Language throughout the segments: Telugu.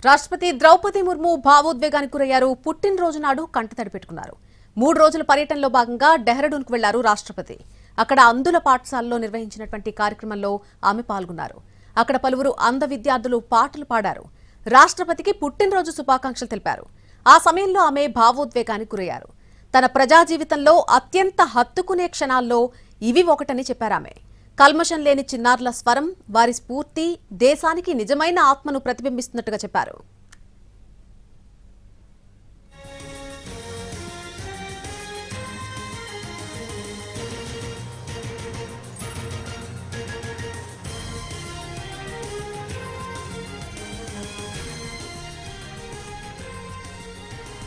రాష్ట్రపతి ద్రౌపది ముర్ము భావోద్వేగానికి గురయ్యారు. పుట్టినరోజు నాడు కంటతడి పెట్టుకున్నారు. 3 రోజుల పర్యటనలో భాగంగా డెహ్రాడూన్కు వెళ్లారు రాష్ట్రపతి. అక్కడ అంధుల పాఠశాలలో నిర్వహించినటువంటి కార్యక్రమంలో ఆమె పాల్గొన్నారు. అక్కడ పలువురు అంధ విద్యార్థులు పాటలు పాడారు. రాష్ట్రపతికి పుట్టినరోజు శుభాకాంక్షలు తెలిపారు. ఆ సమయంలో ఆమె భావోద్వేగానికి గురయ్యారు. తన ప్రజా జీవితంలో అత్యంత హత్తుకునే క్షణాల్లో ఇవి ఒకటని చెప్పారామె. కల్మషం లేని చిన్నారుల స్వరం, వారి స్ఫూర్తి దేశానికి నిజమైన ఆత్మను ప్రతిబింబిస్తున్నట్టుగా చెప్పారు.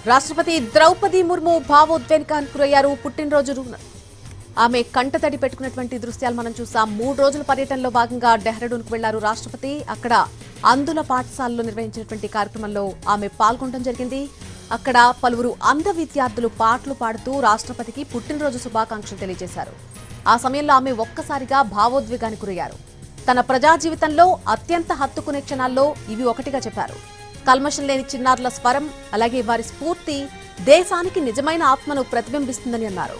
రాష్ట్రపతి ద్రౌపది ముర్ము భావోద్వేగానికి గురయ్యారు. పుట్టినరోజు ఆమె కంటతడి పెట్టుకున్నటువంటి దృశ్యాలు మనం చూసాం. 3 రోజుల పర్యటనలో భాగంగా డెహ్రాడూన్కు వెళ్లారు రాష్ట్రపతి. అక్కడ అంధుల పాఠశాలలో నిర్వహించినటువంటి కార్యక్రమంలో ఆమె పాల్గొనడం జరిగింది. అక్కడ పలువురు అంధ విద్యార్థులు పాటలు పాడుతూ రాష్ట్రపతికి పుట్టినరోజు శుభాకాంక్షలు తెలియజేశారు. ఆ సమయంలో ఆమె ఒక్కసారిగా భావోద్వేగానికి గురయ్యారు. తన ప్రజా జీవితంలో అత్యంత హత్తుకునే క్షణాల్లో ఇవి ఒకటిగా చెప్పారు. కల్మషం లేని చిన్నారుల స్వరం, అలాగే వారి స్ఫూర్తి దేశానికి నిజమైన ఆత్మను ప్రతిబింబిస్తుందని అన్నారు.